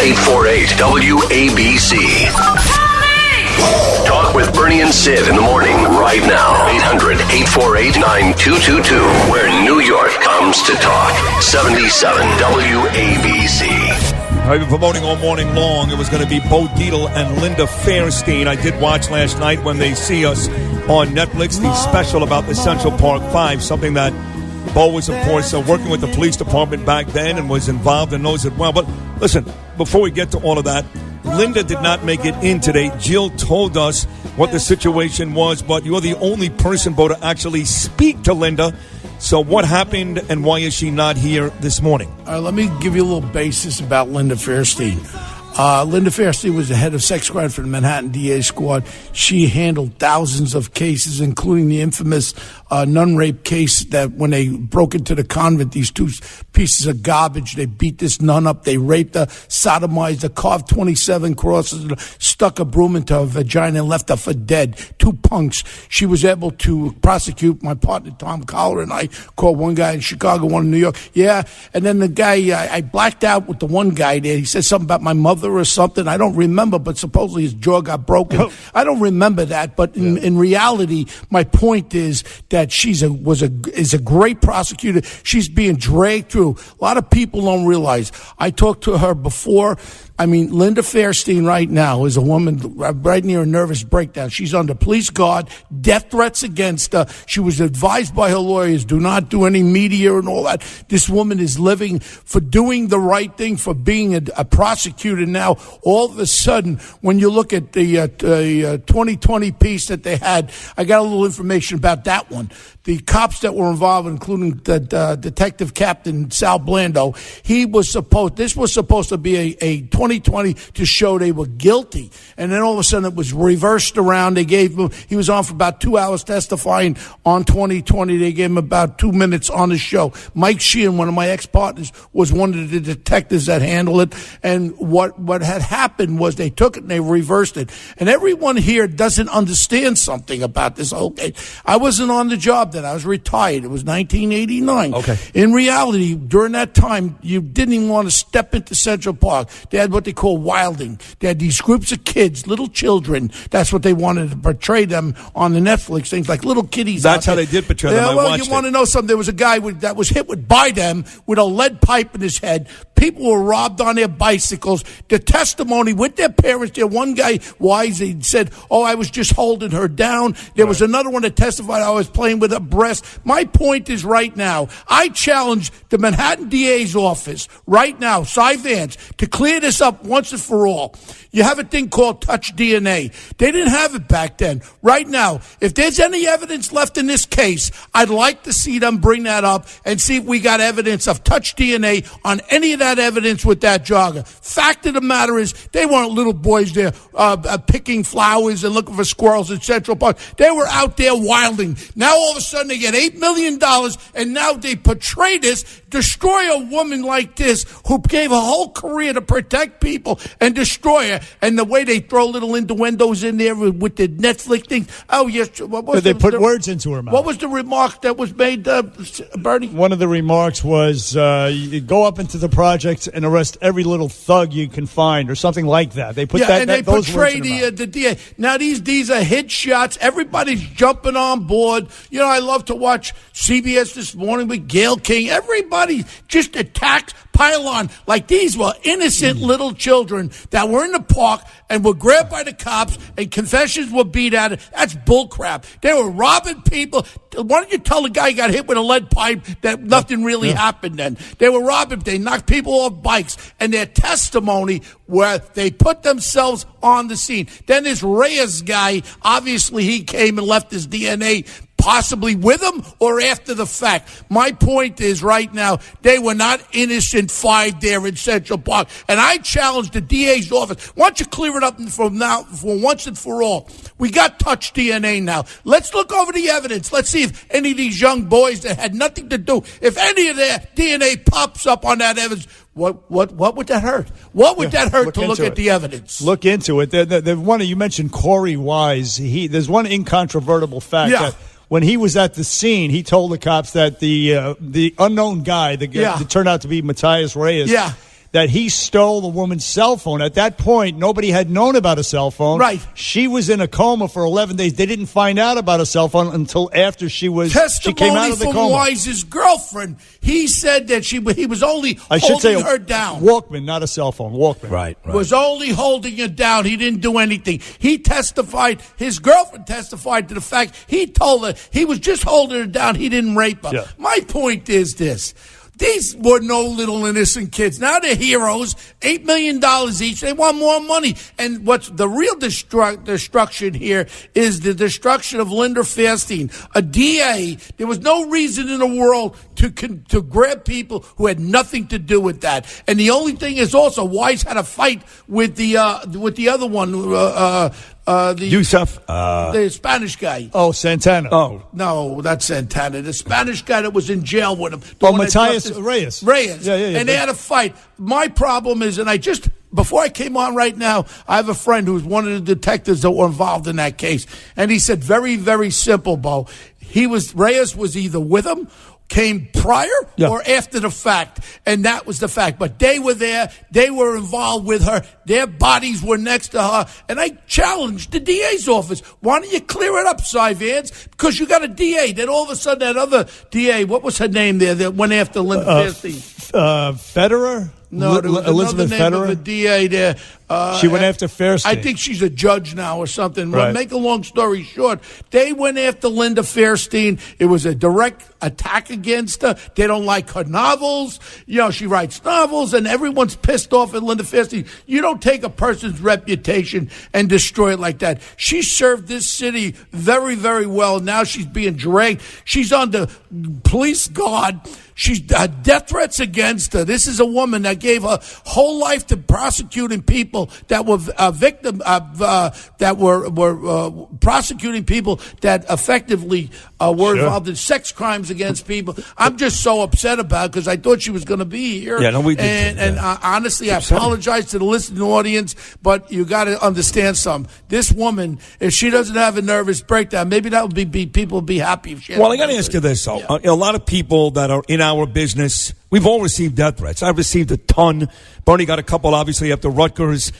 848 WABC. Talk with Bernie and Sid in the morning right now. 800-848-9222. Where New York comes to talk. 77 WABC. I've been promoting all morning long. It was going to be Bo Dietl and Linda Fairstein. I did watch last night When They See Us on Netflix, the special about the Central Park Five, something that Bo was, of course, working with the police department back then and was involved and knows it well. But listen, before we get to all of that, Linda did not make it in today. Jill told us what the situation was, but you're the only person, Bo, to actually speak to Linda. So what happened and why is she not here this morning? Let me give you a little basis about Linda Fairstein. Linda Fairstein was the head of sex crime for the Manhattan DA squad. She handled thousands of cases, including the infamous nun rape case that when they broke into the convent, these two pieces of garbage, they beat this nun up, they raped her, sodomized her, carved 27 crosses, stuck a broom into her vagina and left her for dead. Two punks. She was able to prosecute. My partner, Tom Collar, and I called one guy in Chicago, one in New York. Yeah, and then the guy, I blacked out with the one guy there. He said something about my mother or something. I don't remember, but supposedly his jaw got broken. I don't remember that, but in reality, my point is that is a great prosecutor. She's being dragged through. A lot of people don't realize. I talked to her before. I mean, Linda Fairstein right now is a woman right near a nervous breakdown. She's under police guard, death threats against her. She was advised by her lawyers, do not do any media and all that. This woman is living for doing the right thing, for being a prosecutor now. All of a sudden, when you look at the 2020 piece that they had, I got a little information about that one. The cops that were involved, including the Detective Captain Sal Blando, this was supposed to be a 2020 to show they were guilty. And then all of a sudden it was reversed around. He was on for about 2 hours testifying on 2020. They gave him about 2 minutes on the show. Mike Sheehan, one of my ex-partners, was one of the detectives that handled it. And what had happened was they took it and they reversed it. And everyone here doesn't understand something about this. Okay, I wasn't on the job then. I was retired. It was 1989. Okay. In reality, during that time, you didn't even want to step into Central Park. They had what they call wilding. They had these groups of kids, little children. That's what they wanted to portray them on the Netflix things, like little kiddies. That's how they did portray them. Well, you want to know something? There was a guy that was hit by them with a lead pipe in his head. People were robbed on their bicycles. The testimony with their parents, there one guy, wise, he said, I was just holding her down. There was another one that testified I was playing with her breast. My point is right now, I challenge the Manhattan DA's office right now, Cy Vance, to clear this up once and for all. You have a thing called touch DNA. They didn't have it back then. Right now, if there's any evidence left in this case, I'd like to see them bring that up and see if we got evidence of touch DNA on any of that evidence with that jogger. Fact of the matter is, they weren't little boys there picking flowers and looking for squirrels in Central Park. They were out there wilding. Now all of a sudden they get $8 million, and now they portray this, destroy a woman like this who gave her whole career to protect people and destroy her. And the way they throw little innuendos in there with the Netflix thing. Oh, yes. They put words into her mouth. What was the remark that was made, Bernie? One of the remarks was, you go up into the projects and arrest every little thug you can find, or something like that. They put they portray the DA. Now, these are hit shots. Everybody's jumping on board. You know, I love to watch CBS This Morning with Gayle King. Everybody just attacks, pile on, like these were innocent little children that were in the park and were grabbed by the cops and confessions were beat at it. That's bullcrap. They were robbing people. Why don't you tell the guy who got hit with a lead pipe that nothing really happened then? They were robbing. They knocked people off bikes. And their testimony where they put themselves on the scene. Then this Reyes guy, obviously he came and left his DNA possibly with him or after the fact. My point is right now, they were not innocent five there in Central Park. And I challenge the DA's office. Why don't you clear it up from now, for once and for all? We got touch DNA now. Let's look over the evidence. Let's see if any of these young boys that had nothing to do, if any of their DNA pops up on that evidence, what would that hurt? What would that hurt to look at the evidence? Look into it. The one you mentioned, Corey Wise. There's one incontrovertible fact that when he was at the scene, he told the cops that the unknown guy, that turned out to be Matthias Reyes, that he stole the woman's cell phone. At that point, nobody had known about a cell phone. Right. She was in a coma for 11 days. They didn't find out about a cell phone until after she came out of the coma. From Wise's girlfriend. He said that he was only holding her down. Walkman, not a cell phone. Walkman. Right. Was only holding her down. He didn't do anything. He testified. His girlfriend testified to the fact he told her he was just holding her down. He didn't rape her. Yeah. My point is this. These were no little innocent kids. Now they're heroes. $8 million each. They want more money. And what's the real destruction here is the destruction of Linda Fairstein, a DA. There was no reason in the world to grab people who had nothing to do with that. And the only thing is also Wise had a fight with the other one. Yusuf, the Spanish guy. Oh, Santana. Oh, No, that's Santana. The Spanish guy that was in jail with him. Matthias Reyes. Yeah. Yeah. And they had a fight. My problem is, before I came on right now, I have a friend who's one of the detectives that were involved in that case. And he said, very, very simple, Bo. Reyes was either with him, came prior or after the fact, and that was the fact. But they were there. They were involved with her. Their bodies were next to her. And I challenged the DA's office. Why don't you clear it up, Cy Vance? Because you got a DA. Then all of a sudden that other DA, what was her name there that went after Linda Fairstein? Federer? No, there was Elizabeth another name Federer? of a DA there. She went after Fairstein. I think she's a judge now or something. Right. Make a long story short, they went after Linda Fairstein. It was a direct attack against her. They don't like her novels. She writes novels, and everyone's pissed off at Linda Fairstein. You don't take a person's reputation and destroy it like that. She served this city very, very well. Now she's being dragged. She's under police guard. She's death threats against her. This is a woman that gave her whole life to prosecuting people that were that were prosecuting people that effectively were involved in sex crimes against people. I'm just so upset about it because I thought she was going to be here. Yeah, no, we did. And honestly, I apologize to the listening audience, but you got to understand something. This woman, if she doesn't have a nervous breakdown, maybe that would be people would be happy if she had. Well, I got to ask you this, though. A lot of people that are in our business, we've all received death threats. I've received a ton. Bernie got a couple, obviously, after Rutgers.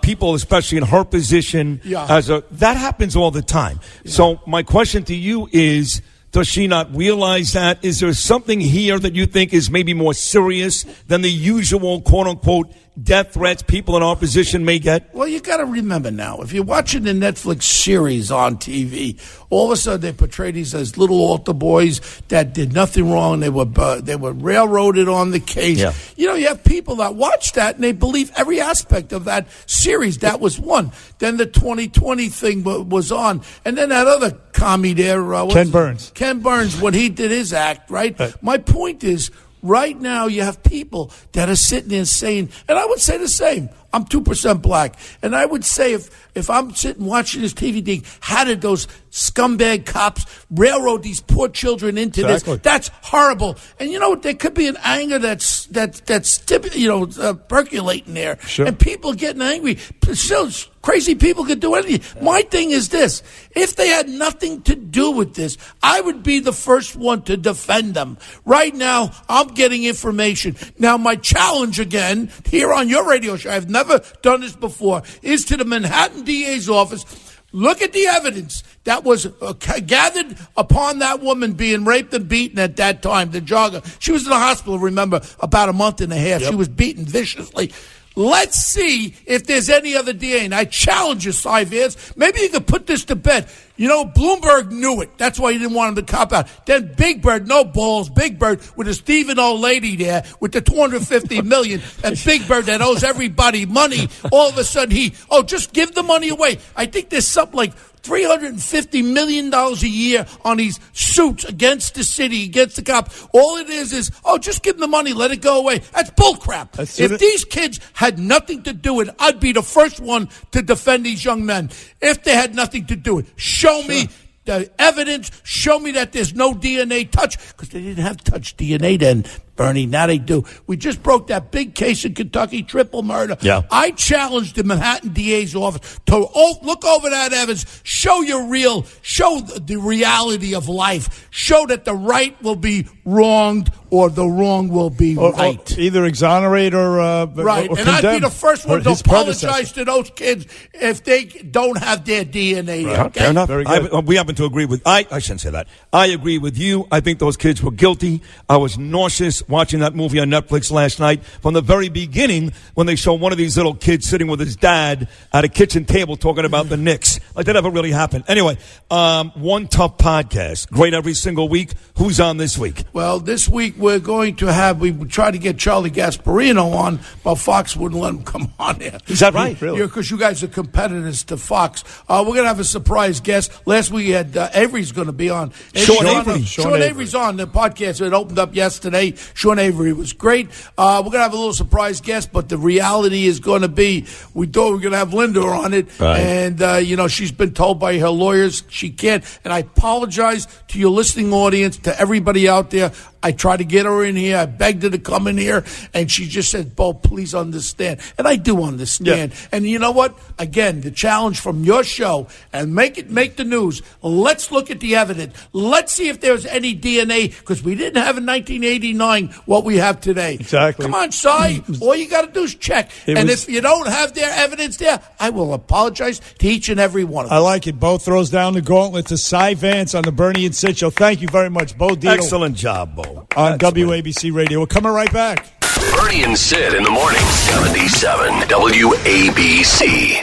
People, especially in her position, that happens all the time. Yeah. So my question to you is, does she not realize that? Is there something here that you think is maybe more serious than the usual, quote-unquote, death threats people in our position may get? Well, you got to remember now, if you're watching the Netflix series on TV, all of a sudden they portray these as little altar boys that did nothing wrong. They were railroaded on the case. Yeah. You have people that watch that and they believe every aspect of that series. That was one. Then the 2020 thing was on, and then that other commie there, Ken Burns. Ken Burns, when he did his act, right? My point is, right now, you have people that are sitting there saying, and I would say the same, I'm 2% black. And I would say if I'm sitting watching this TV thing, how did those scumbag cops railroad these poor children into this? That's horrible. And there could be an anger that's percolating there. Sure. And people getting angry. Still, crazy people could do anything. My thing is this. If they had nothing to do with this, I would be the first one to defend them. Right now, I'm getting information. Now, my challenge again, here on your radio show, I've never done this before, is to the Manhattan DA's office. Look at the evidence that was gathered upon that woman being raped and beaten at that time, the jogger. She was in the hospital, remember, about a month and a half. Yep. She was beaten viciously. Let's see if there's any other DA. And I challenge you, Cy Vance. Maybe you could put this to bed. Bloomberg knew it. That's why he didn't want him to cop out. Then Big Bird, no balls, Big Bird with a Stephen old lady there with the $250 million, and Big Bird that owes everybody money. All of a sudden just give the money away. I think there's something like $350 million a year on these suits against the city, against the cop. All it is, just give them the money, let it go away. That's bullcrap. If these kids had nothing to do with it, I'd be the first one to defend these young men. If they had nothing to do with it, show me the evidence, show me that there's no DNA touch, because they didn't have touch DNA then, Bernie. Now they do. We just broke that big case in Kentucky, triple murder. Yeah. I challenged the Manhattan DA's office to look over that evidence, show the reality of life, show that the right will be wronged or the wrong will be right. Or either exonerate or right. or and I'd be the first one to his apologize predecessor. to those kids if they don't have their DNA. Right. Okay? Fair enough. Very good. We happen to agree with. I shouldn't say that. I agree with you. I think those kids were guilty. I was nauseous watching that movie on Netflix last night. From the very beginning, when they show one of these little kids sitting with his dad at a kitchen table talking about the Knicks, like that never really happened. Anyway, One Tough Podcast, great every single week. Who's on this week? Well, this week we're going to have, we tried to get Charlie Gasparino on, but Fox wouldn't let him come on there. Is that right? Really? Because you guys are competitors to Fox. We're going to have a surprise guest. Last week we had Avery's going to be on. Sean Avery. Sean Avery's on the podcast. It opened up yesterday. Sean Avery was great. We're going to have a little surprise guest, but the reality is going to be, we thought we were going to have Linda on it. Right. And, she's been told by her lawyers she can't. And I apologize to your listening audience, to everybody out there. I tried to get her in here. I begged her to come in here, and she just said, Bo, please understand. And I do understand. Yeah. And you know what? Again, the challenge from your show, and make the news. Let's look at the evidence. Let's see if there's any DNA, because we didn't have in 1989 what we have today. Exactly. Come on, Si. All you got to do is check. If you don't have their evidence there, I will apologize to each and every one of them. I like it. Bo throws down the gauntlet to Cy Vance on the Bernie and Sid Show. Thank you very much, Bo Dietl. Excellent job, Bo. On WABC Radio. We're coming right back. Bernie and Sid in the morning, 77 WABC.